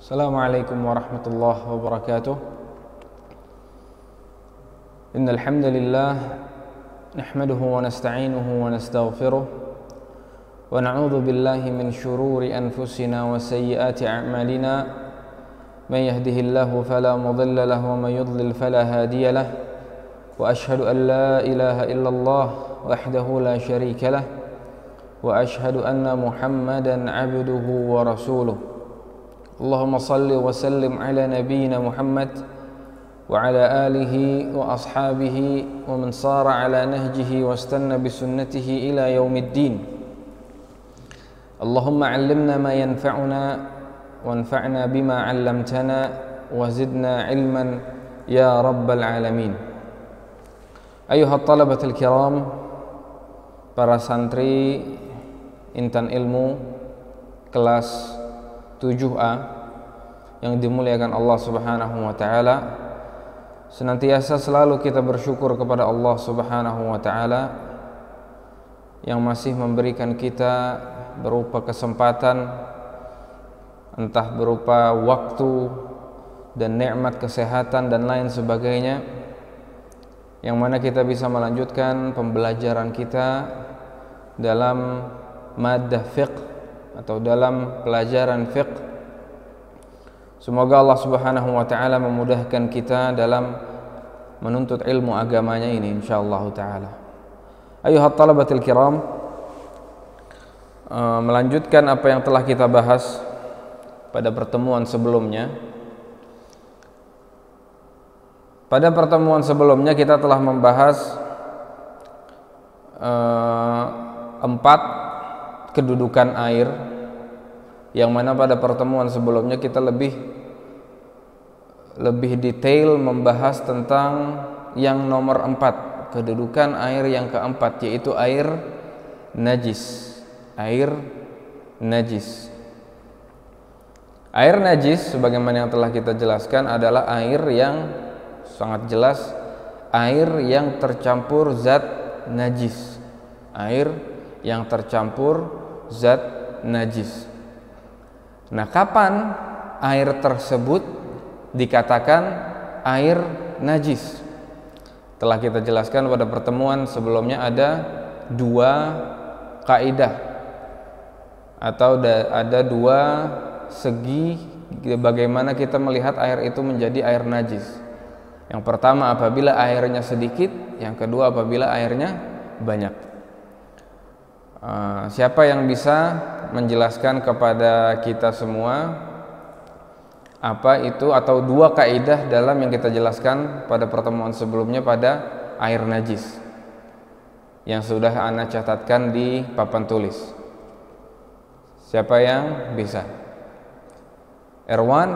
Assalamualaikum warahmatullahi wabarakatuh. Innal hamdalillah nahmaduhu wa nasta'inuhu wa nastaghfiruh wa na'udzu billahi min shururi anfusina wa sayyiati a'malina. Man yahdihillahu fala mudilla lahu wa man yudlil fala hadiya lahu. Wa ashhadu an la ilaha illallah wahdahu la syarika lahu wa ashhadu anna Muhammadan 'abduhu wa rasuluh. Allahumma salli wa sallim ala nabiyyina Muhammad wa ala alihi wa ashabihi wa man sara ala nahjihi wa istanna bi sunnatihi ila yaumiddin. Allahumma 'allimna ma yanfa'una wanfa'na bima 'allamtana wa zidna 'ilman ya rabbal alamin. Ayuha talabatul kiram, para santri Intan Ilmu kelas 7A yang dimuliakan Allah Subhanahu wa taala, senantiasa selalu kita bersyukur kepada Allah Subhanahu wa taala yang masih memberikan kita berupa kesempatan, entah berupa waktu dan nikmat kesehatan dan lain sebagainya, yang mana kita bisa melanjutkan pembelajaran kita dalam maddah fiqh atau dalam pelajaran fiqh. Semoga Allah Subhanahu wa taala memudahkan kita dalam menuntut ilmu agamanya ini insyaallah taala. Ayuhat talabatul kiram, melanjutkan apa yang telah kita bahas pada pertemuan sebelumnya. Pada pertemuan sebelumnya kita telah membahas 4 kedudukan air, yang mana pada pertemuan sebelumnya kita lebih detail membahas tentang yang nomor 4, kedudukan air yang keempat, yaitu air najis. Air najis sebagaimana yang telah kita jelaskan adalah air yang sangat jelas, air yang tercampur zat najis. Air yang tercampur zat najis. Nah, kapan air tersebut dikatakan air najis? Telah kita jelaskan pada pertemuan sebelumnya ada 2 kaidah atau ada 2 segi bagaimana kita melihat air itu menjadi air najis. Yang pertama apabila airnya sedikit, yang kedua apabila airnya banyak. Siapa yang bisa menjelaskan kepada kita semua apa itu atau 2 kaidah dalam yang kita jelaskan pada pertemuan sebelumnya pada air najis yang sudah ana catatkan di papan tulis? Siapa yang bisa? Erwan?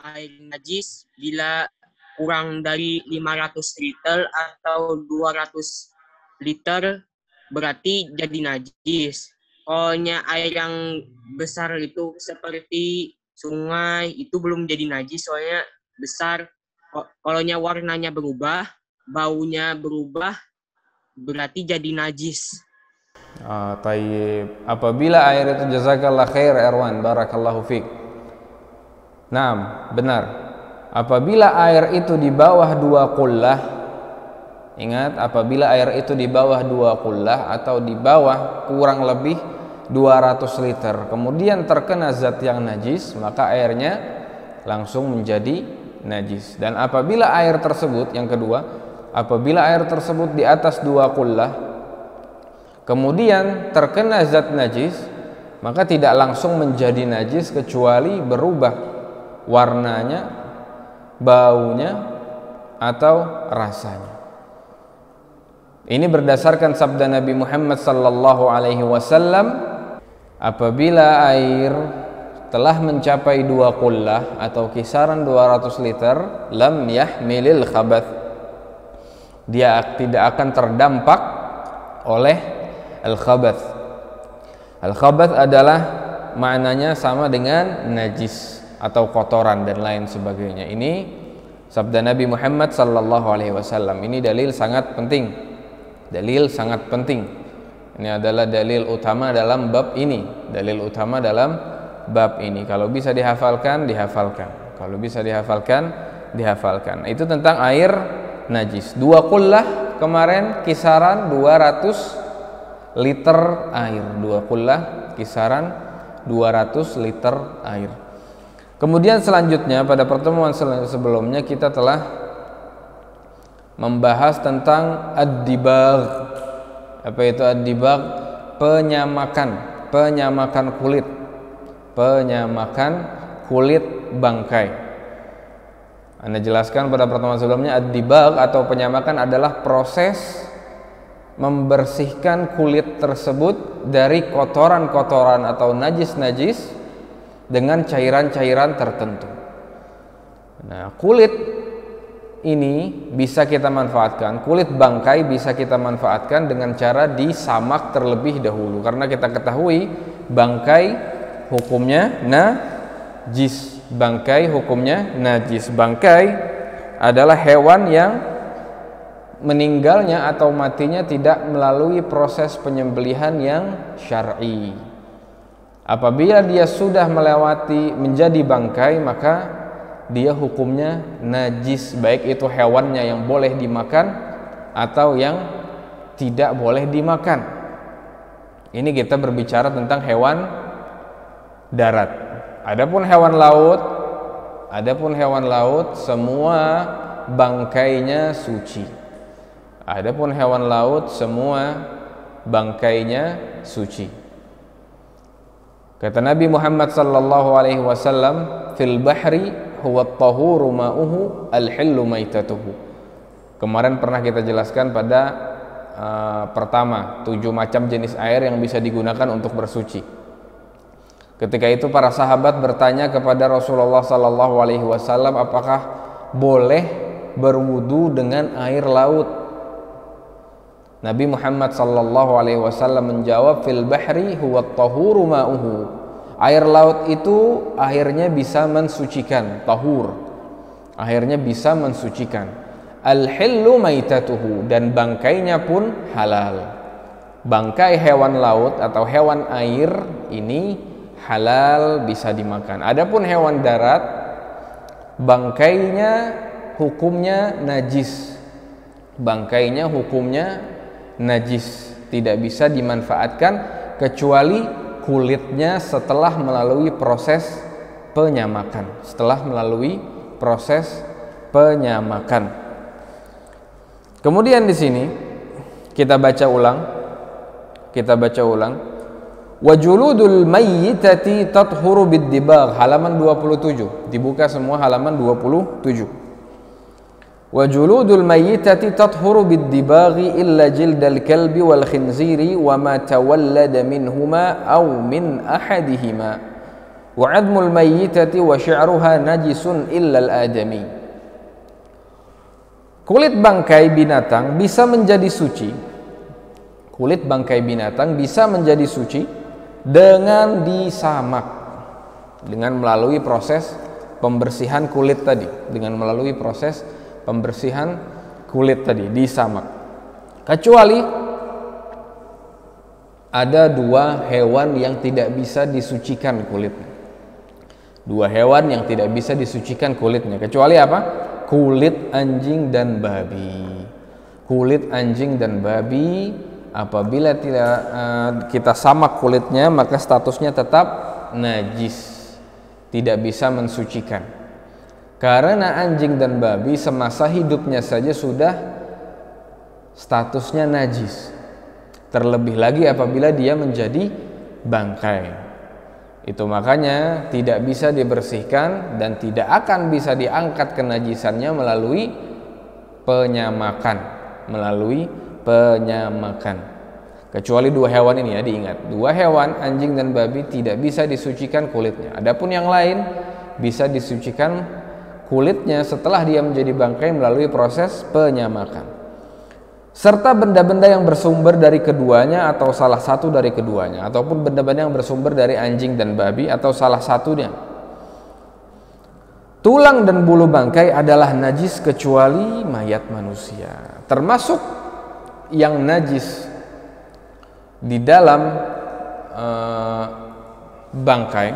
Air najis bila kurang dari 500 liter atau 200 liter berarti jadi najis. Kalau air yang besar itu seperti sungai itu belum jadi najis, soalnya besar. Kalau warnanya berubah, baunya berubah, berarti jadi najis. Tayyib. Apabila air itu, jazakallah khair Erwan, barakallahu fiik. Naam, benar. Apabila air itu di bawah 2 qullah, ingat, apabila air itu di bawah 2 qullah atau di bawah kurang lebih 200 liter, kemudian terkena zat yang najis, maka airnya langsung menjadi najis. Dan apabila air tersebut, yang kedua, apabila air tersebut di atas 2 qullah, kemudian terkena zat najis, maka tidak langsung menjadi najis kecuali berubah warnanya, baunya, atau rasanya. Ini berdasarkan sabda Nabi Muhammad sallallahu alaihi wasallam, apabila air telah mencapai 2 qullah atau kisaran 200 liter, lam yahmilil khabath, dia tidak akan terdampak oleh al-khabath. Al-khabath adalah maknanya sama dengan najis atau kotoran dan lain sebagainya. Ini sabda Nabi Muhammad sallallahu alaihi wasallam. Ini dalil sangat penting. Ini adalah dalil utama dalam bab ini. Dalil utama dalam bab ini. Kalau bisa dihafalkan, dihafalkan. Kalau bisa dihafalkan, dihafalkan. Itu tentang air najis. 2 qullah kemarin kisaran 200 liter air. 2 qullah kisaran 200 liter air. Kemudian selanjutnya pada pertemuan sebelumnya kita telah membahas tentang ad-dibagh. Apa itu ad-dibagh? Penyamakan kulit. Penyamakan kulit bangkai. Anda jelaskan pada pertemuan sebelumnya, ad-dibagh atau penyamakan adalah proses membersihkan kulit tersebut dari kotoran-kotoran atau najis-najis dengan cairan-cairan tertentu. Nah, kulit ini bisa kita manfaatkan, kulit bangkai bisa kita manfaatkan dengan cara disamak terlebih dahulu, karena kita ketahui bangkai hukumnya najis. Bangkai hukumnya najis. Bangkai adalah hewan yang meninggalnya atau matinya tidak melalui proses penyembelihan yang syar'i. Apabila dia sudah melewati menjadi bangkai, maka dia hukumnya najis, baik itu hewannya yang boleh dimakan atau yang tidak boleh dimakan. Ini kita berbicara tentang hewan darat. Adapun hewan laut semua bangkainya suci. Adapun hewan laut semua bangkainya suci. Kata Nabi Muhammad sallallahu alaihi wasallam, fil bahri huwa at-tahuru ma'uhu al-hillu maitatuhu. Kemarin pernah kita jelaskan pada pertama 7 macam jenis air yang bisa digunakan untuk bersuci. Ketika itu para sahabat bertanya kepada Rasulullah sallallahu alaihi wasallam, apakah boleh berwudu dengan air laut? Nabi Muhammad sallallahu alaihi wasallam menjawab, fil bahri huwa at-tahuru ma'uhu. Air laut itu airnya bisa mensucikan, tahur. Airnya bisa mensucikan. Al-hillu maitatuhu, dan bangkainya pun halal. Bangkai hewan laut atau hewan air ini halal, bisa dimakan. Adapun hewan darat, bangkainya hukumnya najis. Bangkainya hukumnya najis, tidak bisa dimanfaatkan kecuali kulitnya setelah melalui proses penyamakan. Setelah melalui proses penyamakan. Kemudian di sini kita baca ulang. Wa juludul mayyitati tathuru bid-dibagh, halaman 27. Dibuka semua halaman 27. Wa juludul mayyitati tathuru bid-dibaghi illa jildal kalbi wal khinziri wa ma tawallada minhuma aw min ahadihima wa 'admul mayyitati wa syi'ruha najisun illa al-adami. Kulit bangkai binatang bisa menjadi suci. Kulit bangkai binatang bisa menjadi suci dengan disamak, dengan melalui proses pembersihan kulit tadi, disamak. Kecuali ada 2 hewan yang tidak bisa disucikan kulitnya. 2 hewan yang tidak bisa disucikan kulitnya. Kecuali apa? Kulit anjing dan babi. Kulit anjing dan babi apabila tidak kita samak kulitnya, maka statusnya tetap najis, tidak bisa mensucikan. Karena anjing dan babi semasa hidupnya saja sudah statusnya najis, terlebih lagi apabila dia menjadi bangkai. Itu makanya tidak bisa dibersihkan dan tidak akan bisa diangkat kenajisannya melalui penyamakan. Kecuali 2 hewan ini ya, diingat. 2 hewan, anjing dan babi, tidak bisa disucikan kulitnya. Adapun yang lain bisa disucikan kulitnya setelah dia menjadi bangkai melalui proses penyamakan. Serta benda-benda yang bersumber dari keduanya atau salah satu dari keduanya, ataupun benda-benda yang bersumber dari anjing dan babi atau salah satunya. Tulang dan bulu bangkai adalah najis kecuali mayat manusia. Termasuk yang najis di dalam bangkai.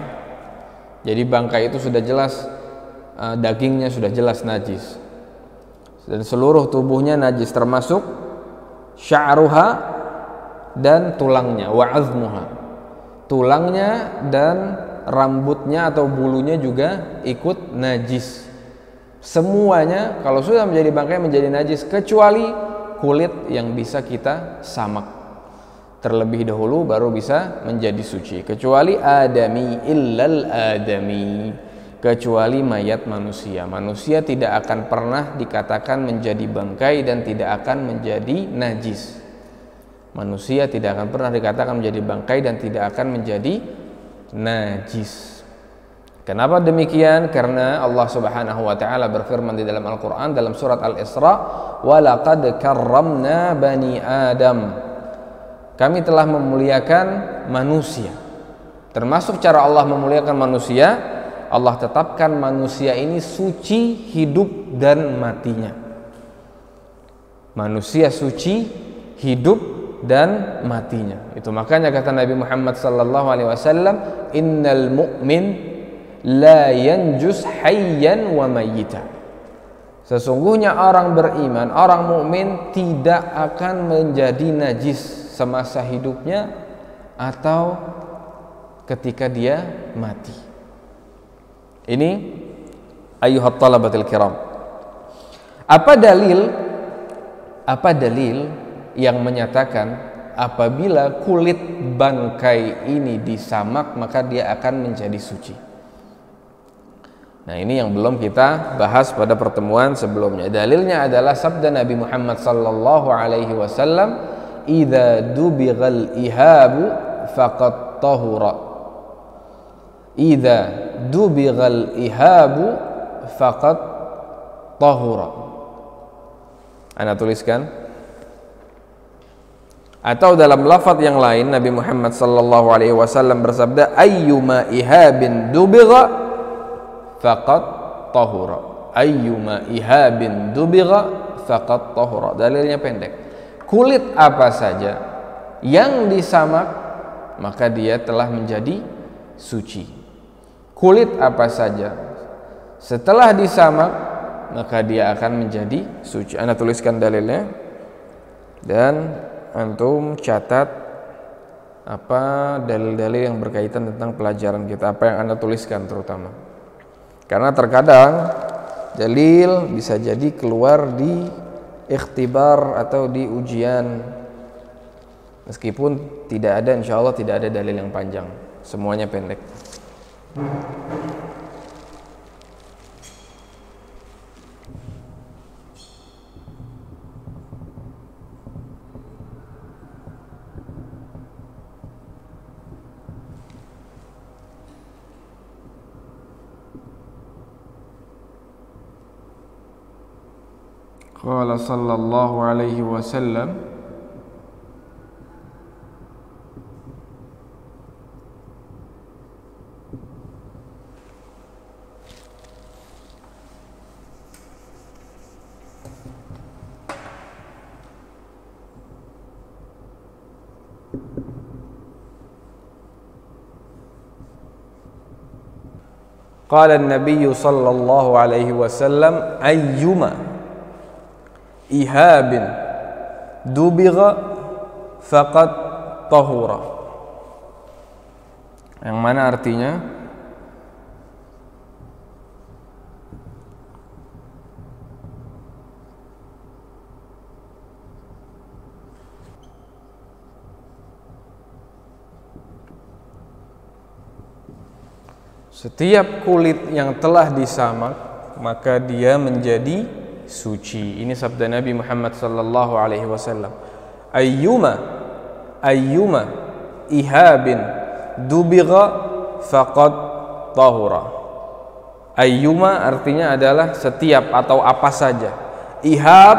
Jadi bangkai itu sudah jelas dagingnya sudah jelas najis dan seluruh tubuhnya najis termasuk sya'ruha dan tulangnya, wa azmuha, tulangnya dan rambutnya atau bulunya juga ikut najis. Semuanya kalau sudah menjadi bangkai menjadi najis kecuali kulit yang bisa kita samak terlebih dahulu baru bisa menjadi suci, kecuali adami illal adami, kecuali mayat manusia. Manusia tidak akan pernah dikatakan menjadi bangkai dan tidak akan menjadi najis. Manusia tidak akan pernah dikatakan menjadi bangkai dan tidak akan menjadi najis. Kenapa demikian? Karena Allah Subhanahu wa taala berfirman di dalam Al-Qur'an dalam surat Al-Isra, "Wa laqad karramna bani Adam." Kami telah memuliakan manusia. Termasuk cara Allah memuliakan manusia, Allah tetapkan manusia ini suci hidup dan matinya. Manusia suci hidup dan matinya. Itu makanya kata Nabi Muhammad sallallahu alaihi wasallam, "Innal mu'min la yanjus hayyan wa mayyita." Sesungguhnya orang beriman, orang mukmin tidak akan menjadi najis semasa hidupnya atau ketika dia mati. Ini ayyuhat talabatul kiram. Apa dalil yang menyatakan apabila kulit bangkai ini disamak maka dia akan menjadi suci? Nah, ini yang belum kita bahas pada pertemuan sebelumnya. Dalilnya adalah sabda Nabi Muhammad sallallahu alaihi wasallam, "Idza dubighal ihabu faqad tahura." Idza dubighal ihabu faqad tahura. Ana tuliskan. Atau dalam lafaz yang lain Nabi Muhammad sallallahu alaihi wasallam bersabda, "Ayyuma ihabin dubigha faqad tahura." Ayyuma ihabin dubigha faqad tahura. Dalilnya pendek. Kulit apa saja yang disamak maka dia telah menjadi suci. Kulit apa saja setelah disamak maka dia akan menjadi suci. Anda tuliskan dalilnya dan antum catat apa dalil-dalil yang berkaitan tentang pelajaran kita, apa yang Anda tuliskan terutama. Karena terkadang dalil bisa jadi keluar di ikhtibar atau di ujian. Meskipun tidak ada, insyaallah tidak ada dalil yang panjang, semuanya pendek. Qala sallallahu alaihi wasallam, qala an-nabiy sallallahu alaihi wasallam, ayyuma ihabin dubigha faqad tahura. Yang mana artinya setiap kulit yang telah disamak maka dia menjadi suci. Ini sabda Nabi Muhammad sallallahu alaihi wasallam. Ayyuma ihabin dubigha faqad tahura. Ayyuma artinya adalah setiap atau apa saja. Ihab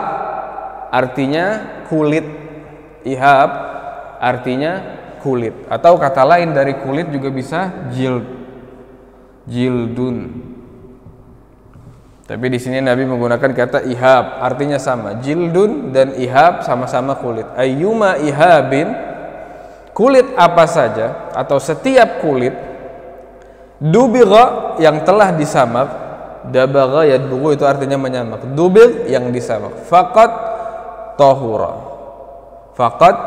artinya kulit. Ihab artinya kulit, atau kata lain dari kulit juga bisa jildun. Tapi di sini Nabi menggunakan kata ihab, artinya sama. Jildun dan ihab sama-sama kulit. Ayyuma ihabin kulit apa saja atau setiap kulit dubigha yang telah disamak, dabagha yadbughu itu artinya menyamak, dubigh yang disamak, faqat tahura, faqat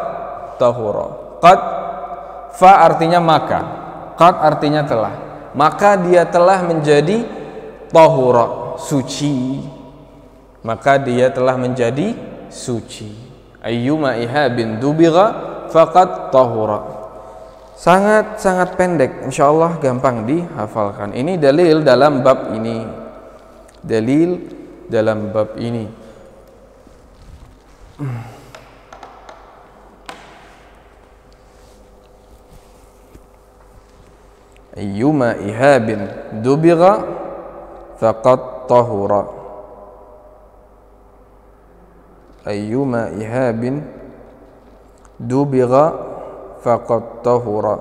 tahura. Qad fa artinya maka, qad artinya telah, maka dia telah menjadi tahura, suci, maka dia telah menjadi suci. Ayyuma ihabin dubigha faqat tahura. Sangat pendek, insyaallah gampang dihafalkan. Ini dalil dalam bab ini. Dalil dalam bab ini. Ayyuma ihabin dubigha faqad tahura. Ayyuma ihabin dubigha faqad tahura.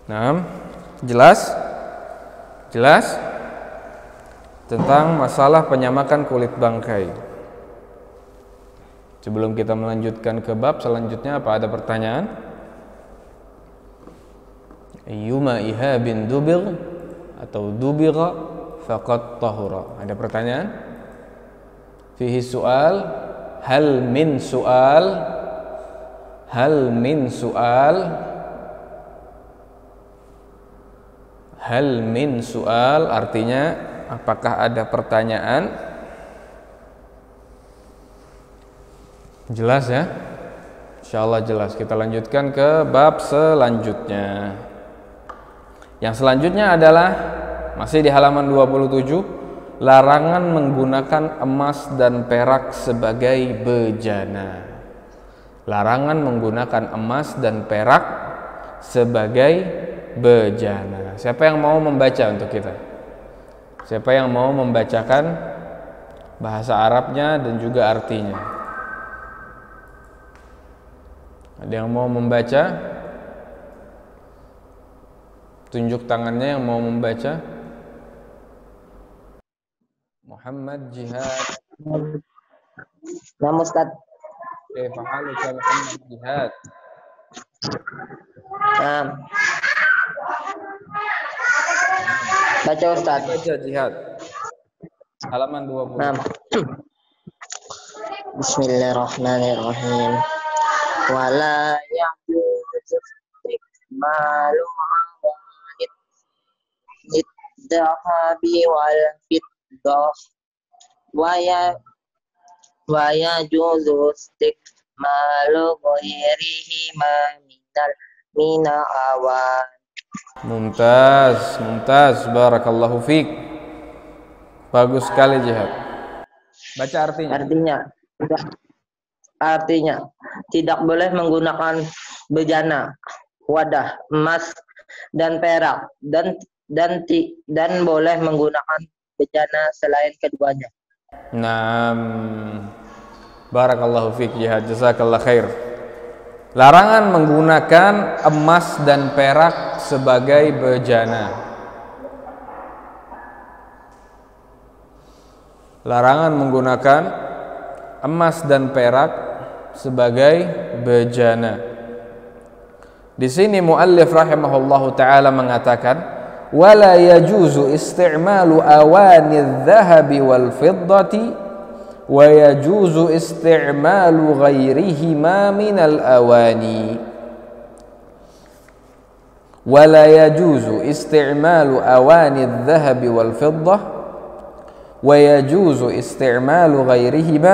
Nah, jelas tentang masalah penyamakan kulit bangkai. Sebelum kita melanjutkan ke bab selanjutnya, apa ada pertanyaan? Ayyuma ihabin dubigh atau dubigha faqad tahura. Ada pertanyaan? Fihi soal, hal min soal, hal min soal, hal min soal artinya apakah ada pertanyaan? Jelas ya? Insyaallah jelas. Kita lanjutkan ke bab selanjutnya. Yang selanjutnya adalah masih di halaman 27, larangan menggunakan emas dan perak sebagai bejana. Larangan menggunakan emas dan perak sebagai bejana. Siapa yang mau membaca untuk kita? Siapa yang mau membacakan bahasa Arabnya dan juga artinya? Ada yang mau membaca? Tunjuk tangannya yang mau membaca. Muhammad Jihad. Nama Ustaz. Fahalu Muhammad Jihad. Baca Ustaz. Baca Jihad. Halaman 20. Bismillahirrahmanirrahim. Wala ya'juzu malu dahabi wal fiddah wa yajuzu istikmalu ghairihi mina awan. Mumtaz, barakallahu fiik. Bagus sekali Jihad. Baca artinya. Artinya tidak boleh menggunakan bejana, wadah, emas dan perak dan boleh menggunakan bejana selain keduanya. Naam. Barakallahu fiik Jihad, jazakallah khair. Larangan menggunakan emas dan perak sebagai bejana. Larangan menggunakan emas dan perak sebagai bejana. Di sini muallif rahimahullahu taala mengatakan wala yajuzu isti'malu awani adh-dhahabi wal fiddati wa yajuzu isti'malu ghairihima minal awani. Wala yajuzu isti'malu awani adh-dhahabi wal fiddah wa yajuzu isti'malu ghairihima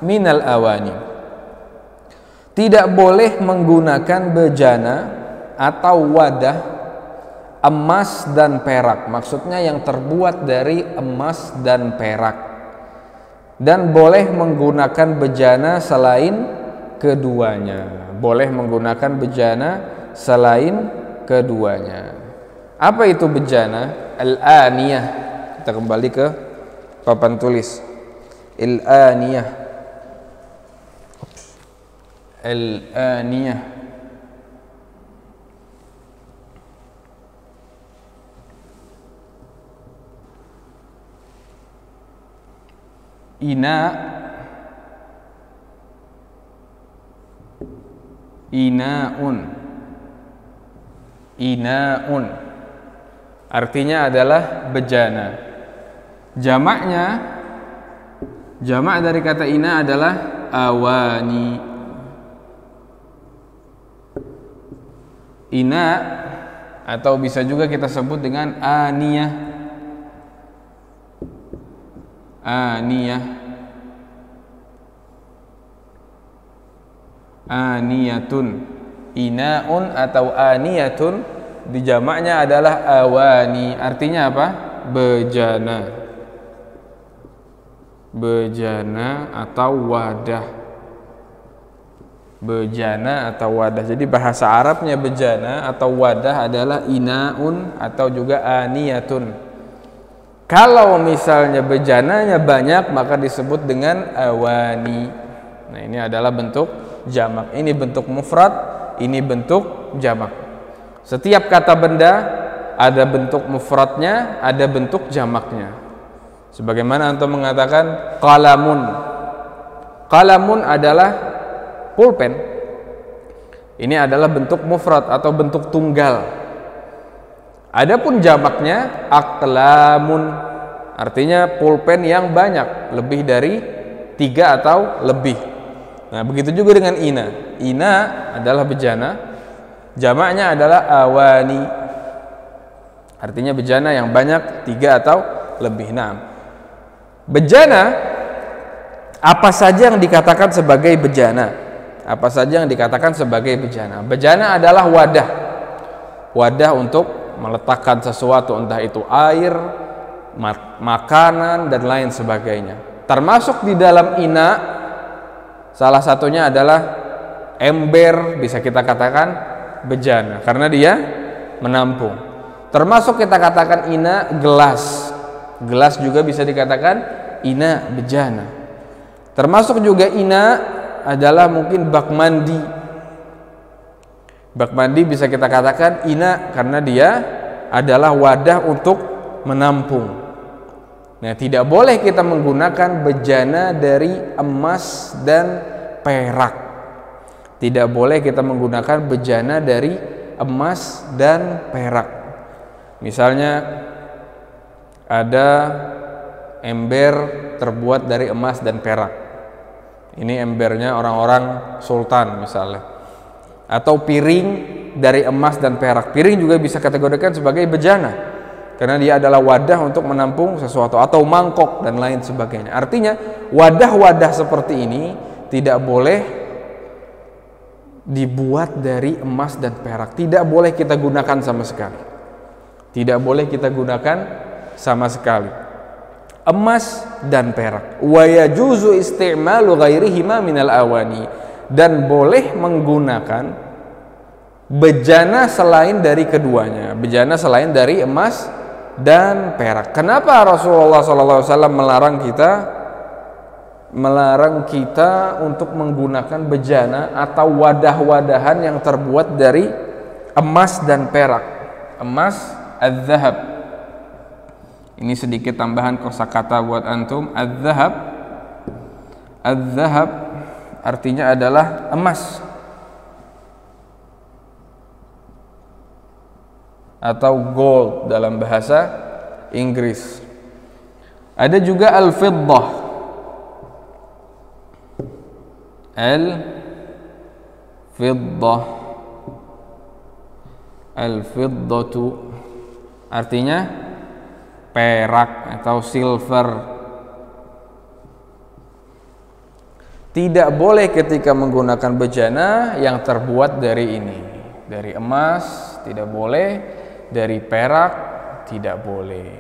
minal awani. Tidak boleh menggunakan bejana atau wadah emas dan perak, maksudnya yang terbuat dari emas dan perak, dan boleh menggunakan bejana selain keduanya. Boleh menggunakan bejana selain keduanya. Apa itu bejana? Al-aniyah. Kita kembali ke papan tulis. Al-aniyah. Al-aniyah. ina, inaun, inaun. Artinya adalah bejana. Jamak dari kata ina adalah awani. Ina atau bisa juga kita sebut dengan aniyah. Aniyah. Aniyatun. Inaun atau aniyatun di jamaknya adalah awani. Artinya apa? Bejana. Bejana atau wadah. Bejana atau wadah. Jadi bahasa Arabnya bejana atau wadah adalah inaun atau juga aniyatun. Kalau misalnya bejananya banyak maka disebut dengan awani. Nah, ini adalah bentuk jamak. Ini bentuk mufrad, ini bentuk jamak. Setiap kata benda ada bentuk mufradnya, ada bentuk jamaknya. Sebagaimana antum mengatakan qalamun. Qalamun adalah pulpen. Ini adalah bentuk mufrad atau bentuk tunggal. Adapun jamaknya aqlamun. Artinya pulpen yang banyak, lebih dari 3 atau lebih. Nah, begitu juga dengan ina. Ina adalah bejana, jamaknya adalah awani. Artinya bejana yang banyak, 3 atau lebih. Nah, bejana apa saja yang dikatakan sebagai bejana? Apa saja yang dikatakan sebagai bejana? Bejana adalah wadah. Wadah untuk meletakkan sesuatu, entah itu air, makanan dan lain sebagainya. Termasuk di dalam ina, salah satunya adalah ember, bisa kita katakan bejana karena dia menampung. Termasuk kita katakan ina gelas. Gelas juga bisa dikatakan ina bejana. Termasuk juga ina adalah mungkin bak mandi. Bak mandi bisa kita katakan ina karena dia adalah wadah untuk menampung. Nah, tidak boleh kita menggunakan bejana dari emas dan perak. Tidak boleh kita menggunakan bejana dari emas dan perak. Misalnya ada ember terbuat dari emas dan perak. Ini embernya orang-orang sultan misalnya. Atau piring dari emas dan perak. Piring juga bisa kategorikan sebagai bejana karena dia adalah wadah untuk menampung sesuatu, atau mangkok dan lain sebagainya. Artinya wadah-wadah seperti ini tidak boleh dibuat dari emas dan perak. Tidak boleh kita gunakan sama sekali. Tidak boleh kita gunakan sama sekali emas dan perak. Wa yajuzu isti'malu ghairihima minal awani. Dan boleh menggunakan bejana selain dari keduanya, bejana selain dari emas dan perak. Kenapa Rasulullah SAW melarang kita untuk menggunakan bejana atau wadah-wadahan yang terbuat dari emas dan perak? Emas, az-zahab. Ini sedikit tambahan kosakata buat antum. Az-zahab, az-zahab artinya adalah emas atau gold dalam bahasa Inggris. Ada juga al-fiddah. Al-fiddah, al-fiddatu artinya perak atau silver. Tidak boleh ketika menggunakan bejana yang terbuat dari ini, dari emas tidak boleh, dari perak tidak boleh.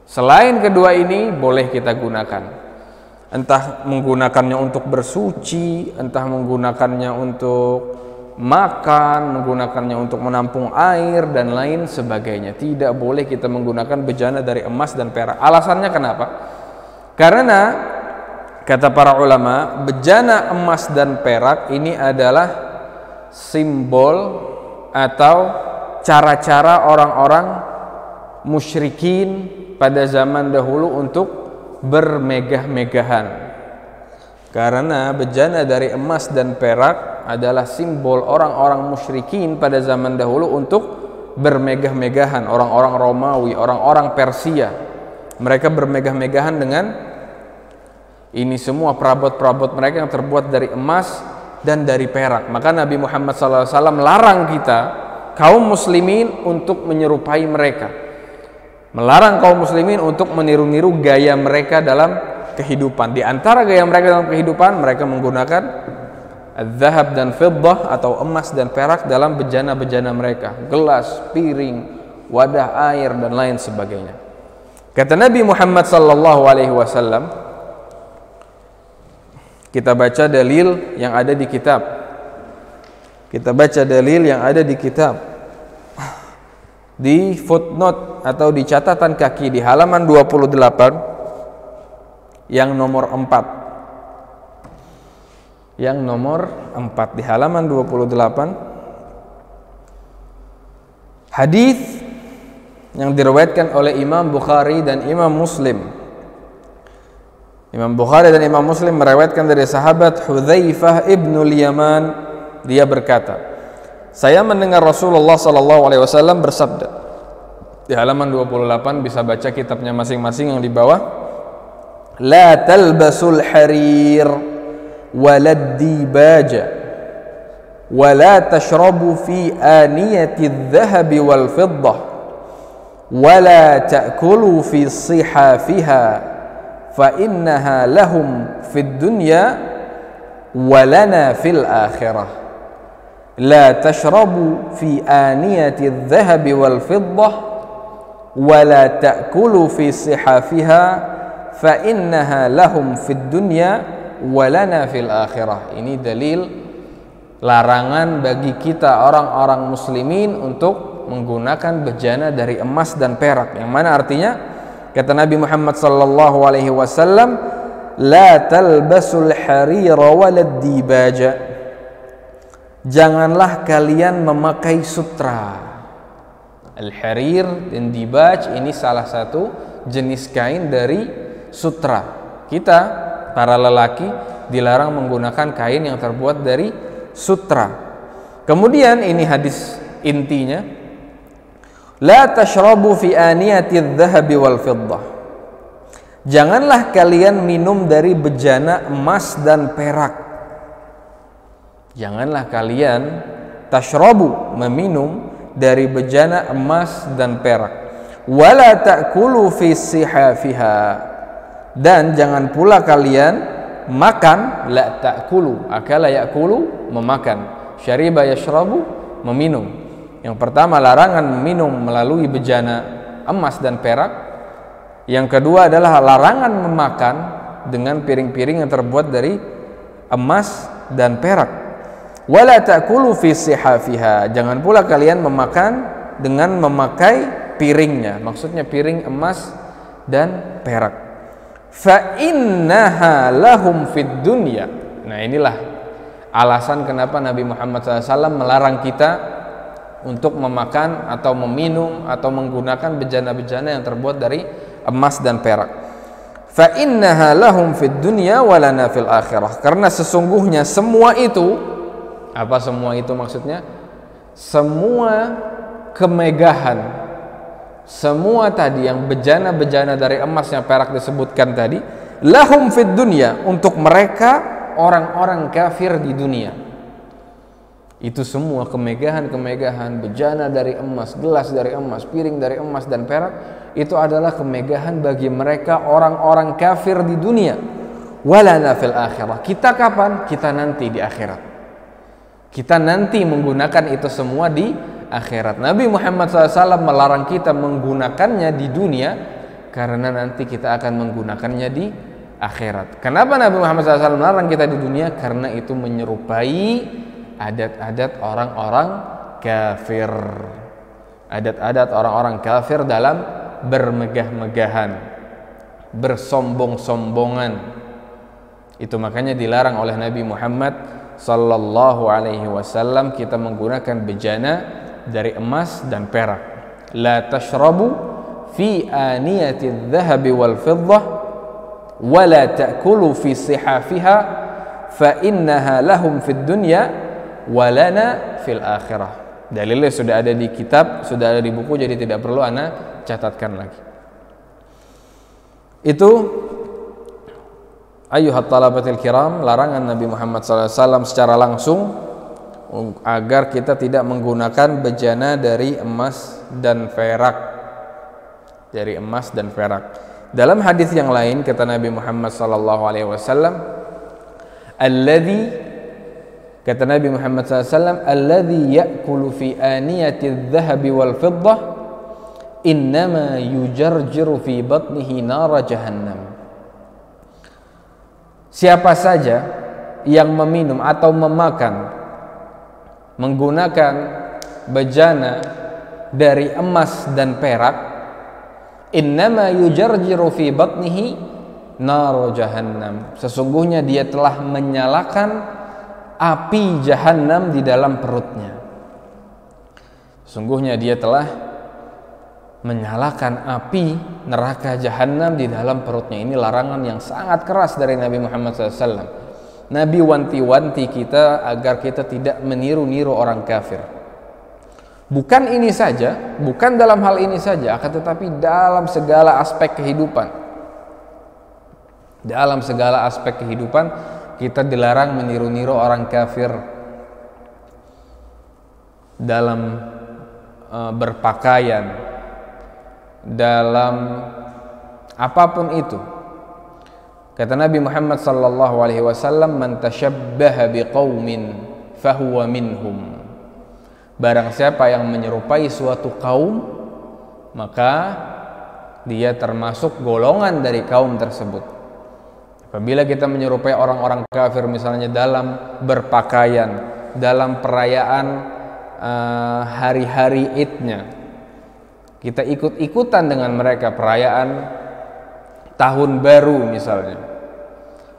Selain kedua ini boleh kita gunakan. Entah menggunakannya untuk bersuci, entah menggunakannya untuk makan, menggunakannya untuk menampung air dan lain sebagainya. Tidak boleh kita menggunakan bejana dari emas dan perak. Alasannya kenapa? Karena kata para ulama, bejana emas dan perak ini adalah simbol atau cara-cara orang-orang musyrikin pada zaman dahulu untuk bermegah-megahan. Karena bejana dari emas dan perak adalah simbol orang-orang musyrikin pada zaman dahulu untuk bermegah-megahan. Orang-orang Romawi, orang-orang Persia, mereka bermegah-megahan dengan ini semua perabot-perabot mereka yang terbuat dari emas dan dari perak. Maka Nabi Muhammad SAW melarang kita kaum muslimin untuk menyerupai mereka, melarang kaum muslimin untuk meniru-niru gaya mereka dalam kehidupan. Di antara gaya mereka dalam kehidupan, mereka menggunakan az-zahab dan fiddah atau emas dan perak dalam bejana-bejana mereka, gelas, piring, wadah air dan lain sebagainya. Kata Nabi Muhammad sallallahu alaihi wasallam, kita baca dalil yang ada di kitab. Kita baca dalil yang ada di kitab. Di footnote atau di catatan kaki di halaman 28 yang nomor 4. Yang nomor 4 di halaman 28. Hadis yang diriwayatkan oleh Imam Bukhari dan Imam Muslim. Imam Bukhari dan Imam Muslim meriwayatkan dari sahabat Hudzaifah ibnul Yaman, dia berkata, saya mendengar Rasulullah SAW bersabda. Di halaman 28 bisa baca kitabnya masing-masing yang di bawah. La talbasul harir walad dibaja wa la tashrabu fi aniyati adh-dhahab wal fiddah wa la ta'kulu fi sihafiha fa innaha lahum fid dunya wa lana fil akhirah. La tashrabu fi aniyati adh-dhahab wal fiddah wa la ta'kulu fi sihafiha fa innaha lahum fid dunya wa lana fil akhirah. Ini dalil larangan bagi kita orang-orang muslimin untuk menggunakan bejana dari emas dan perak, yang mana artinya kata Nabi Muhammad sallallahu alaihi wasallam, la talbasul harira walad dibaja, janganlah kalian memakai sutra. Al-harir dan dibaj ini salah satu jenis kain dari sutra. Kita para lelaki dilarang menggunakan kain yang terbuat dari sutra. Kemudian ini hadis intinya, la tashrabu fi aniyati adh-dhahab wal fiddah, janganlah kalian minum dari bejana emas dan perak. Janganlah kalian tashrabu, meminum dari bejana emas dan perak. Wala ta'kulu fi sihafiha, dan jangan pula kalian makan. La ta'kulu, akala ya'kulu, memakan. Syariba yashrabu, meminum. Yang pertama larangan meminum melalui bejana emas dan perak. Yang kedua adalah larangan memakan dengan piring-piring yang terbuat dari emas dan perak. Wala ta'kulu fi sihafiha, jangan pula kalian memakan dengan memakai piringnya, maksudnya piring emas dan perak. Fa innaha lahum fid dunya. Nah, inilah alasan kenapa Nabi Muhammad SAW melarang kita untuk memakan atau meminum atau menggunakan bejana-bejana yang terbuat dari emas dan perak. Fa innaha lahum fid dunya wa lana fil akhirah, karena sesungguhnya semua itu, apa semua itu maksudnya? Semua kemegahan, semua tadi yang bejana-bejana dari emas yang perak disebutkan tadi, lahum fid dunya, untuk mereka orang-orang kafir di dunia. Itu semua kemegahan-kemegahan, bejana dari emas, gelas dari emas, piring dari emas dan perak, itu adalah kemegahan bagi mereka orang-orang kafir di dunia. Walana fil akhirah, kita kapan? Kita nanti di akhirat. Kita nanti menggunakan itu semua di akhirat. Nabi Muhammad SAW melarang kita menggunakannya di dunia karena nanti kita akan menggunakannya di akhirat. Kenapa Nabi Muhammad SAW melarang kita di dunia? Karena itu menyerupai adat-adat orang-orang kafir. Adat-adat orang-orang kafir dalam bermegah-megahan, bersombong-sombongan. Itu makanya dilarang oleh Nabi Muhammad sallallahu alaihi wasallam kita menggunakan bejana dari emas dan perak. La tashrabu fi aniyati adh-dhahab wal fiddah wa la ta'kulu fi sihafiha fa innaha lahum fid dunya wa lana fil akhirah. Dalilnya sudah ada di kitab, sudah ada di buku, jadi tidak perlu ana catatkan lagi. Itu ayyuhat talabatil kiram, larangan Nabi Muhammad SAW secara langsung agar kita tidak menggunakan bejana dari emas dan perak. Dari emas dan perak. Dalam hadis yang lain kata Nabi Muhammad SAW, kata Nabi Muhammad SAW, alladhi ya'kulu fi aniyati adh-dhahabi wal fiddah innama yujarjiru fi batnihi nara jahannam. Siapa saja yang meminum atau memakan menggunakan bejana dari emas dan perak, innama yujarjiru fi batnihi nara jahannam, sesungguhnya dia telah menyalakan api Jahannam di dalam perutnya. Sungguhnya dia telah menyalakan api neraka Jahannam di dalam perutnya. Ini larangan yang sangat keras dari Nabi Muhammad SAW. Nabi wanti-wanti kita agar kita tidak meniru-niru orang kafir. Bukan ini saja, bukan dalam hal ini saja, akan tetapi dalam segala aspek kehidupan. Dalam segala aspek kehidupan kita dilarang meniru-niru orang kafir dalam berpakaian, dalam apapun itu. Kata Nabi Muhammad sallallahu alaihi wasallam, man tashabbaha biqaumin fahuwa minhum. Barang siapa yang menyerupai suatu kaum, maka dia termasuk golongan dari kaum tersebut. Apabila kita menyerupai orang-orang kafir misalnya dalam berpakaian, dalam perayaan hari-hari Idnya, kita ikut-ikutan dengan mereka, perayaan tahun baru misalnya,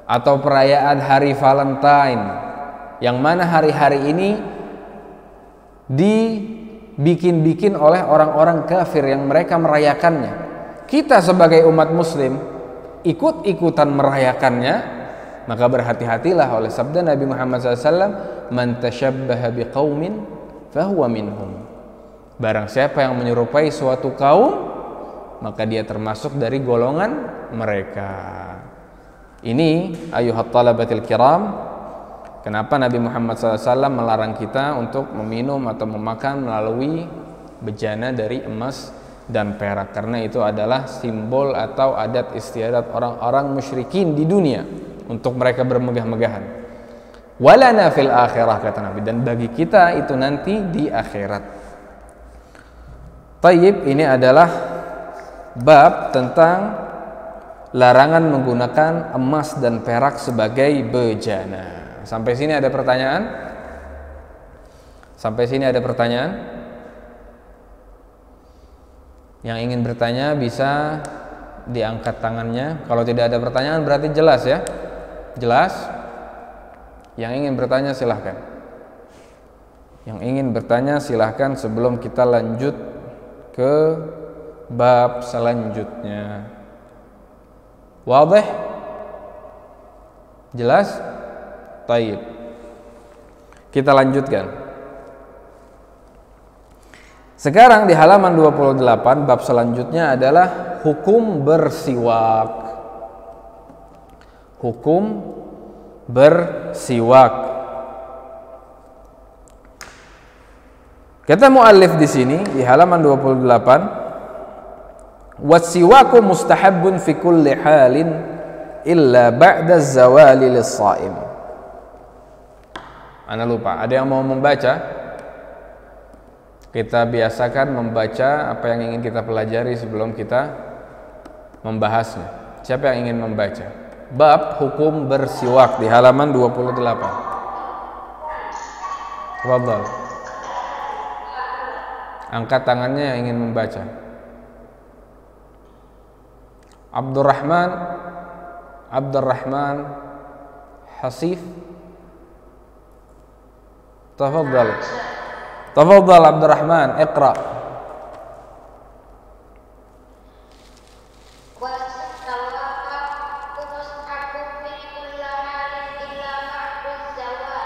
atau perayaan hari Valentine, yang mana hari-hari ini dibikin-bikin oleh orang-orang kafir yang mereka merayakannya. Kita sebagai umat muslim ikut-ikutan merayakannya, maka berhati-hatilah oleh sabda Nabi Muhammad SAW, man tashabbaha biqaumin fahuwa minhum. Barang siapa yang menyerupai suatu kaum, maka dia termasuk dari golongan mereka. Ini ayuhat talabatil kiram, kenapa Nabi Muhammad SAW melarang kita untuk meminum atau memakan melalui bejana dari emas dan perak, karena itu adalah simbol atau adat istiadat orang-orang musyrikin di dunia untuk mereka bermegah-megahan. Walana fil akhirah, kata Nabi, dan bagi kita itu nanti di akhirat. Tayyib, ini adalah bab tentang larangan menggunakan emas dan perak sebagai bejana. Sampai sini ada pertanyaan? Sampai sini ada pertanyaan? Yang ingin bertanya bisa diangkat tangannya. Kalau tidak ada pertanyaan berarti jelas ya. Jelas? Yang ingin bertanya silahkan. Yang ingin bertanya silahkan sebelum kita lanjut ke bab selanjutnya. Wadih? Jelas? Tayyib. Kita lanjutkan. Sekarang di halaman 28 bab selanjutnya adalah hukum bersiwak. Hukum bersiwak. Kata muallif di sini di halaman 28, "Wasiwaku mustahabbun fi kulli halin illa ba'da zawali lis-shaim." Ana lupa, ada yang mau membaca? Kita biasakan membaca apa yang ingin kita pelajari sebelum kita membahasnya. Siapa yang ingin membaca? Bab hukum bersiwak di halaman 28. Tafadhal. Angkat tangannya yang ingin membaca. Abdurrahman Hasif. Tafadhal. Tafadhal Abdurrahman, iqra.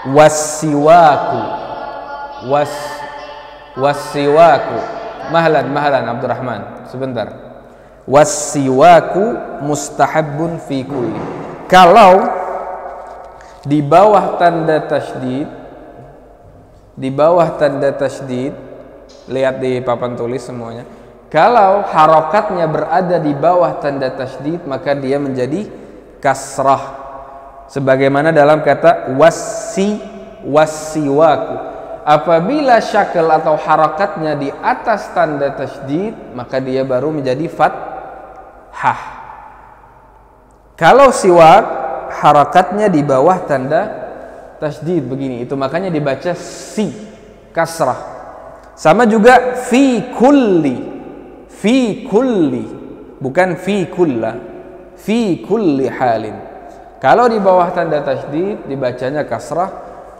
Wassiwaku. Wassiwaku. Mahlan Abdurrahman, sebentar. Wassiwaku mustahabbun fi kulli. Kalau di bawah tanda tasydid, lihat di papan tulis semuanya. Kalau harokatnya berada di bawah tanda tasydid, maka dia menjadi kasrah. Sebagaimana dalam kata wassiwaku. Apabila syakal atau harakatnya di atas tanda tasydid, maka dia baru menjadi fathah. Kalau siwak, harakatnya di bawah tanda tasydid begini, itu makanya dibaca si, kasrah. Sama juga fi kulli, bukan fi kulla, fi kulli halin. Kalau di bawah tanda tasydid dibacanya kasrah,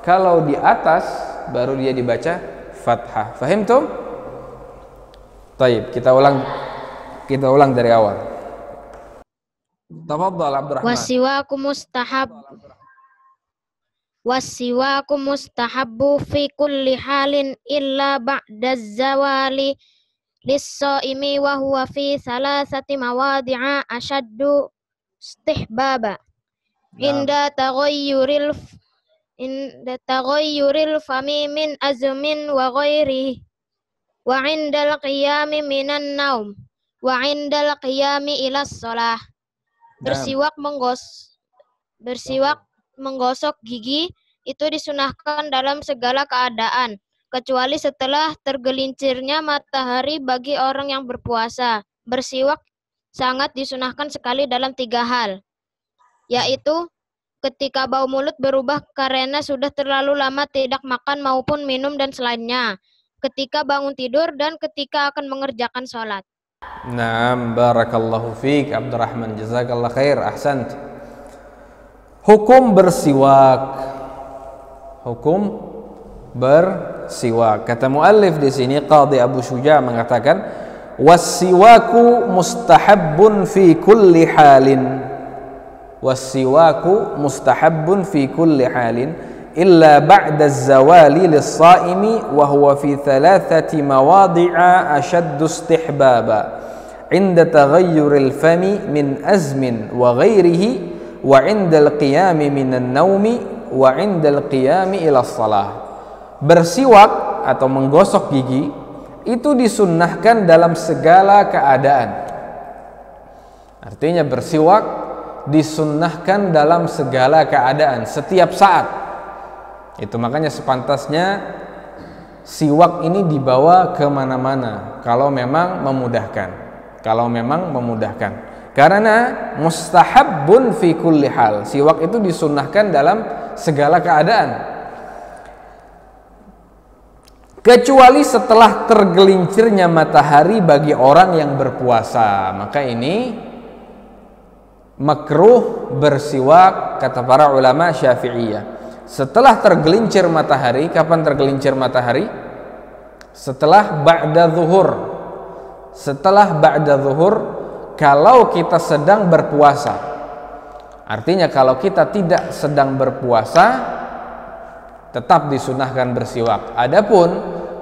kalau di atas baru dia dibaca fathah. Fahim tuh? Taib, kita ulang dari awal. Tafadhal Abdurrahman. Wasiwaku mustahabbu fi kulli halin illa ba'da zawali lis-shaimi wa huwa fi thalathati mawadi'a ashaddu istihbaba. Inda taghayyuril fami min azmin wa ghairihi wa indal qiyami minan naum wa indal qiyami ila shalah. Bersiwak menggosok gigi itu disunahkan dalam segala keadaan, kecuali setelah tergelincirnya matahari bagi orang yang berpuasa. Bersiwak sangat disunahkan sekali dalam 3 hal, yaitu ketika bau mulut berubah karena sudah terlalu lama tidak makan maupun minum dan selainnya, ketika bangun tidur, dan ketika akan mengerjakan sholat. Naam, barakallahu fiik Abdurrahman, jazakallah khair, ahsant. Hukum bersiwak. Kata muallif di sini, Qadhi Abu Syuja mengatakan, wassiwaku mustahabbun fi kulli halin. Wassiwaku mustahabbun fi kulli halin illa ba'da az-zawali lis-shaimi wa huwa fi thalathati mawadi'a ashaddu istihbaba 'inda taghayyuril fami min azmin wa ghairihi wa 'inda al-qiyami minan naumi wa 'inda al-qiyami ila shalah. Bersiwak atau menggosok gigi itu disunnahkan dalam segala keadaan. Artinya bersiwak disunnahkan dalam segala keadaan, setiap saat. Itu makanya sepantasnya siwak ini dibawa kemana-mana kalau memang memudahkan. Karena mustahabbun fi kulli hal, siwak itu disunnahkan dalam segala keadaan, kecuali setelah tergelincirnya matahari bagi orang yang berpuasa. Maka ini makruh bersiwak kata para ulama Syafi'iyah. Setelah tergelincir matahari, kapan tergelincir matahari? Setelah ba'da zuhur, kalau kita sedang berpuasa. Artinya kalau kita tidak sedang berpuasa, tetap disunahkan bersiwak. Adapun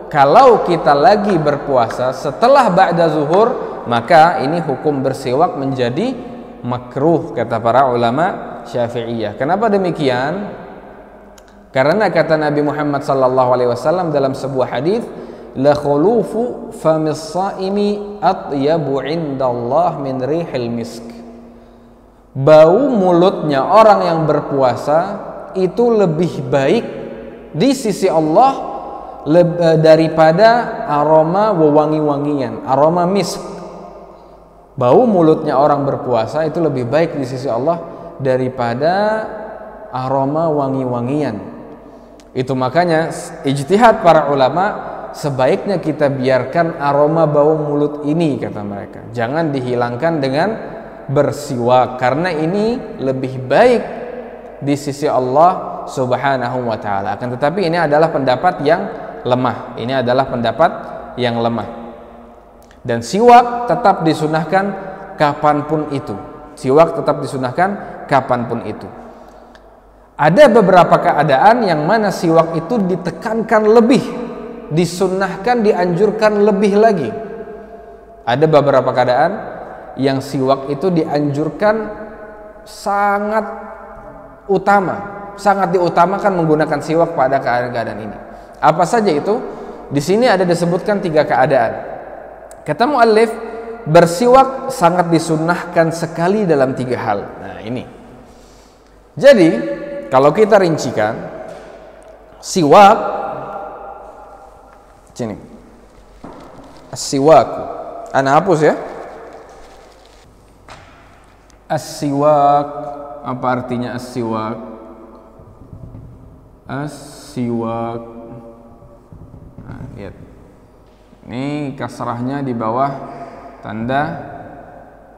kalau kita lagi berpuasa setelah ba'da zuhur, maka ini hukum bersiwak menjadi makruh kata para ulama Syafi'iyah. Kenapa demikian? Karena kata Nabi Muhammad sallallahu alaihi wasallam dalam sebuah hadis, la khulufu famis shaimi atyabu indallah min rihil misk. Bau mulutnya orang yang berpuasa itu lebih baik di sisi Allah daripada aroma wewangi-wangian, aroma misk. Bau mulutnya orang berpuasa itu lebih baik di sisi Allah daripada aroma wangi-wangian. Itu makanya ijtihad para ulama, sebaiknya kita biarkan aroma bau mulut ini, kata mereka. Jangan dihilangkan dengan bersiwak, karena ini lebih baik di sisi Allah Subhanahu wa ta'ala. Akan tetapi ini adalah pendapat yang lemah. Dan siwak tetap disunahkan kapanpun itu. Ada beberapa keadaan yang mana siwak itu ditekankan lebih, disunnahkan, dianjurkan lebih lagi. Ada beberapa keadaan yang siwak itu dianjurkan sangat utama, sangat diutamakan menggunakan siwak pada keadaan-keadaan ini. Apa saja itu? Di sini ada disebutkan 3 keadaan. Kata muallif, bersiwak sangat disunnahkan sekali dalam 3 hal. Nah, ini. Jadi, kalau kita rincikan, siwak sini. As-siwak. Ana hapus ya. As-siwak, apa artinya as-siwak? As-siwak. Nah, lihat. Ini kasrahnya di bawah tanda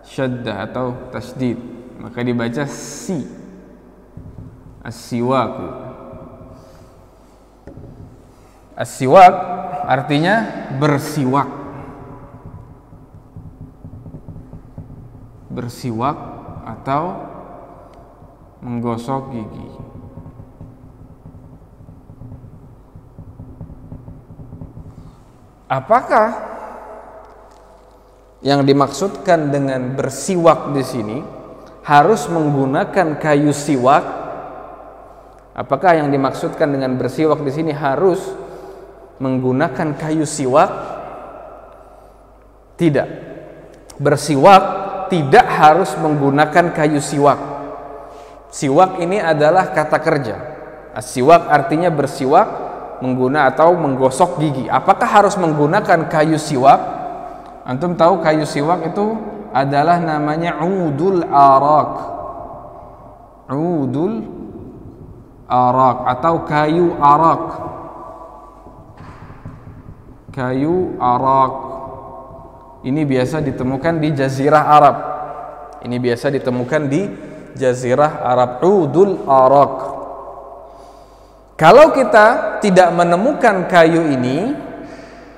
syaddah atau tasydid, maka dibaca si. As-siwaku. As-siwak artinya bersiwak. Bersiwak atau menggosok gigi. Apakah yang dimaksudkan dengan bersiwak di sini harus menggunakan kayu siwak? Apakah yang dimaksudkan dengan bersiwak di sini harus menggunakan kayu siwak? Tidak. Bersiwak tidak harus menggunakan kayu siwak. Siwak ini adalah kata kerja. As-siwak artinya bersiwak, mengguna atau menggosok gigi. Apakah harus menggunakan kayu siwak? Antum tahu kayu siwak itu adalah namanya udul arak. Udul arak atau kayu arak. Kayu arak ini biasa ditemukan di Jazirah Arab. Ini biasa ditemukan di Jazirah Arab. Udul arak. Kalau kita tidak menemukan kayu ini,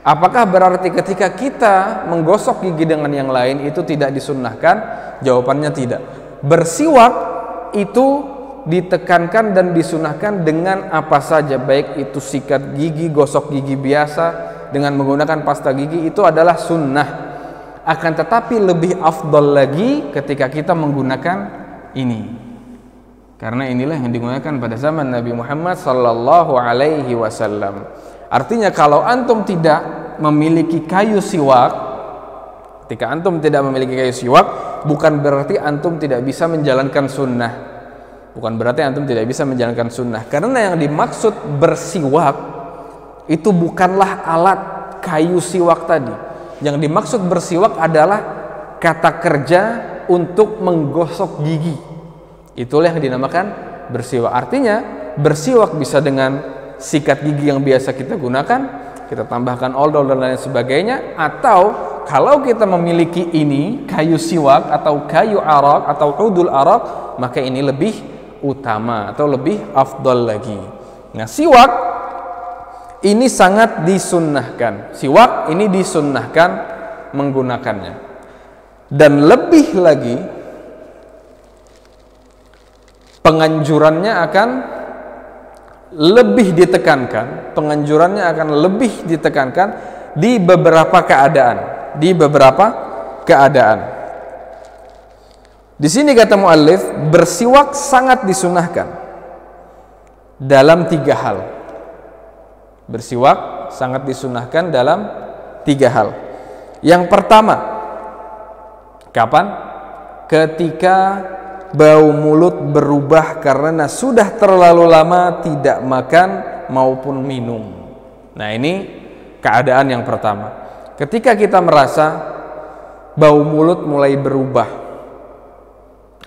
apakah berarti ketika kita menggosok gigi dengan yang lain itu tidak disunnahkan? Jawabannya tidak. Bersiwak itu ditekankan dan disunnahkan dengan apa saja, baik itu sikat gigi, gosok gigi biasa dengan menggunakan pasta gigi, itu adalah sunnah. Akan tetapi lebih afdal lagi ketika kita menggunakan ini. Karena inilah yang digunakan pada zaman Nabi Muhammad sallallahu alaihi wasallam. Artinya kalau antum tidak memiliki kayu siwak, ketika antum tidak memiliki kayu siwak, bukan berarti antum tidak bisa menjalankan sunnah. Bukan berarti antum tidak bisa menjalankan sunnah. Karena yang dimaksud bersiwak itu bukanlah alat kayu siwak tadi. Yang dimaksud bersiwak adalah kata kerja untuk menggosok gigi. Itulah yang dinamakan bersiwak. Artinya bersiwak bisa dengan sikat gigi yang biasa kita gunakan, kita tambahkan odol dan lain sebagainya, atau kalau kita memiliki ini kayu siwak atau kayu arak atau udul arak, maka ini lebih utama atau lebih afdal lagi. Nah, siwak ini sangat disunnahkan. Siwak ini disunnahkan menggunakannya. Dan lebih lagi penganjurannya akan lebih ditekankan, di beberapa keadaan. Di sini kata muallif, bersiwak sangat disunahkan dalam 3 hal. Bersiwak sangat disunahkan dalam 3 hal. Yang pertama, kapan? Ketika bau mulut berubah karena sudah terlalu lama tidak makan maupun minum. Nah, ini keadaan yang pertama. Ketika kita merasa bau mulut mulai berubah,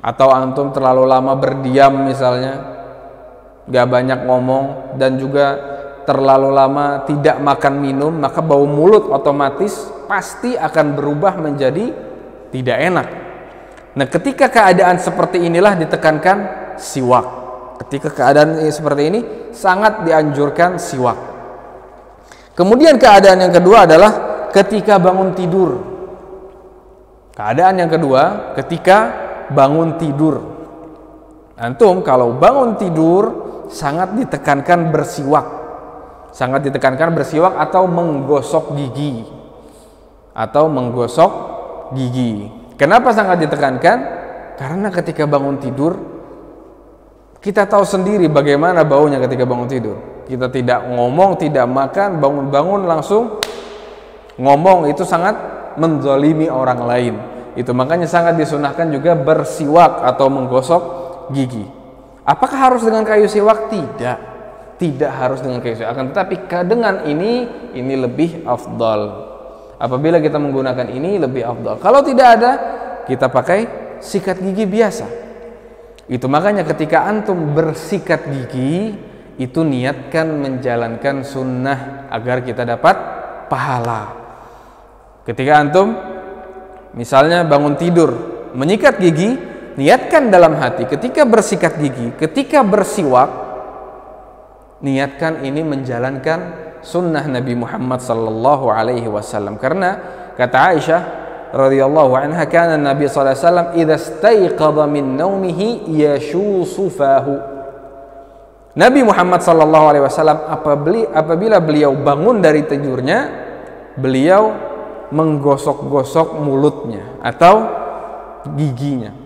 atau antum terlalu lama berdiam misalnya, gak banyak ngomong, dan juga terlalu lama tidak makan minum, maka bau mulut otomatis pasti akan berubah menjadi tidak enak. Nah, ketika keadaan seperti inilah ditekankan siwak. Ketika keadaan seperti ini sangat dianjurkan siwak. Kemudian keadaan yang kedua adalah ketika bangun tidur. Keadaan yang kedua ketika bangun tidur. Antum kalau bangun tidur sangat ditekankan bersiwak. Sangat ditekankan bersiwak atau menggosok gigi. Atau menggosok gigi. Kenapa sangat ditekankan? Karena ketika bangun tidur kita tahu sendiri bagaimana baunya ketika bangun tidur. Kita tidak ngomong, tidak makan, bangun-bangun langsung ngomong, itu sangat menzalimi orang lain. Itu makanya sangat disunahkan juga bersiwak atau menggosok gigi. Apakah harus dengan kayu siwak? Tidak. Tidak harus dengan kayu siwak. Akan tetapi dengan ini lebih afdal. Apabila kita menggunakan ini lebih afdal. Kalau tidak ada, kita pakai sikat gigi biasa. Itu makanya ketika antum bersikat gigi, itu niatkan menjalankan sunnah agar kita dapat pahala. Ketika antum misalnya bangun tidur menyikat gigi, niatkan dalam hati ketika bersikat gigi, ketika bersiwak, niatkan ini menjalankan sunnah Nabi Muhammad sallallahu alaihi wasallam. Karena kata Aisyah radhiyallahu anha, kana Nabi sallallahu alaihi wasallam idza istayqadha min naumihi yashusu fahu. Nabi Muhammad sallallahu alaihi wasallam apabila beliau bangun dari tidurnya, beliau menggosok-gosok mulutnya atau giginya.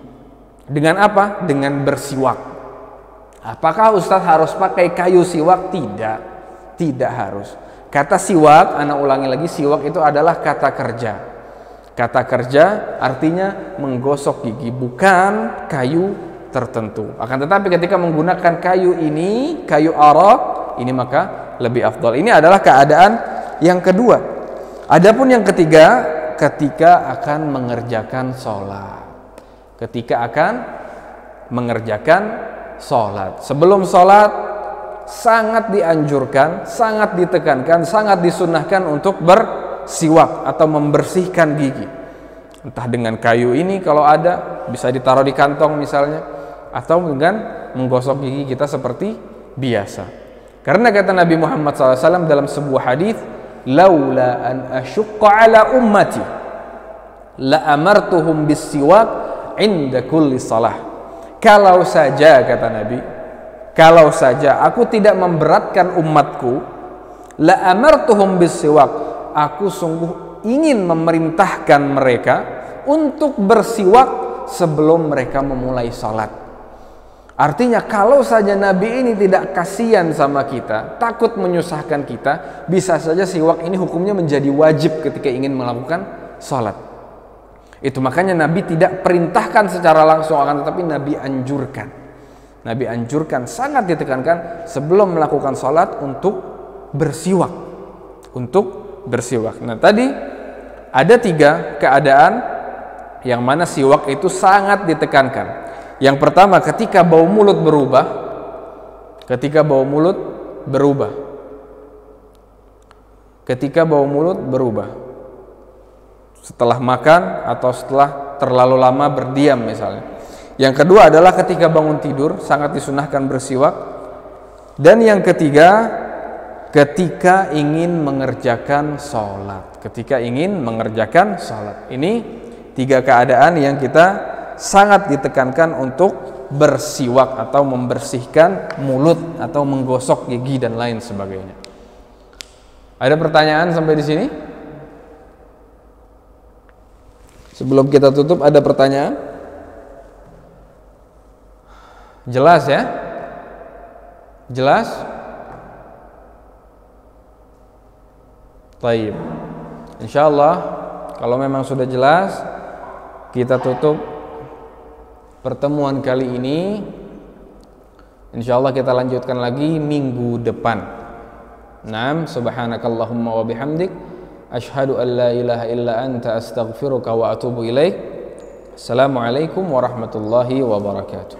Dengan apa? Dengan bersiwak. Apakah Ustadz harus pakai kayu siwak? Tidak. Tidak harus. Kata siwak, ana ulangi lagi, siwak itu adalah kata kerja. Kata kerja artinya menggosok gigi, bukan kayu tertentu. Akan tetapi ketika menggunakan kayu ini, kayu arak, ini maka lebih afdal. Ini adalah keadaan yang kedua. Adapun yang ketiga, ketika akan mengerjakan sholat. Ketika akan mengerjakan sholat. Sebelum sholat, sangat dianjurkan, sangat ditekankan, sangat disunahkan untuk bersiwak atau membersihkan gigi. Entah dengan kayu ini kalau ada, bisa ditaruh di kantong misalnya, atau dengan menggosok gigi kita seperti biasa. Karena kata Nabi Muhammad SAW dalam sebuah hadis, laula an asyqa ala ummati la amartuhum bis-siwak inda kulli salah. Kalau saja, kata Nabi, kalau saja aku tidak memberatkan umatku, la amartuhum bis-siwak, aku sungguh ingin memerintahkan mereka untuk bersiwak sebelum mereka memulai salat. Artinya kalau saja Nabi ini tidak kasihan sama kita, takut menyusahkan kita, bisa saja siwak ini hukumnya menjadi wajib ketika ingin melakukan salat. Itu makanya Nabi tidak perintahkan secara langsung, akan tetapi Nabi anjurkan. Nabi anjurkan, sangat ditekankan sebelum melakukan salat untuk bersiwak. Untuk bersiwak. Nah, tadi ada 3 keadaan yang mana siwak itu sangat ditekankan. Yang pertama, ketika bau mulut berubah. Ketika bau mulut berubah. Ketika bau mulut berubah. Setelah makan atau setelah terlalu lama berdiam misalnya. Yang kedua adalah ketika bangun tidur, sangat disunahkan bersiwak. Dan yang ketiga, ketika ingin mengerjakan sholat. Ketika ingin mengerjakan sholat. Ini 3 keadaan yang kita sangat ditekankan untuk bersiwak atau membersihkan mulut atau menggosok gigi dan lain sebagainya. Ada pertanyaan sampai di sini? Sebelum kita tutup, ada pertanyaan? Jelas ya? Jelas? Baik. Insyaallah kalau memang sudah jelas, kita tutup pertemuan kali ini. Insyaallah kita lanjutkan lagi minggu depan. Naam, subhanakallahumma wa bihamdik, asyhadu an la ilaha illa anta, astaghfiruka wa atubu ilaik. Assalamualaikum warahmatullahi wabarakatuh.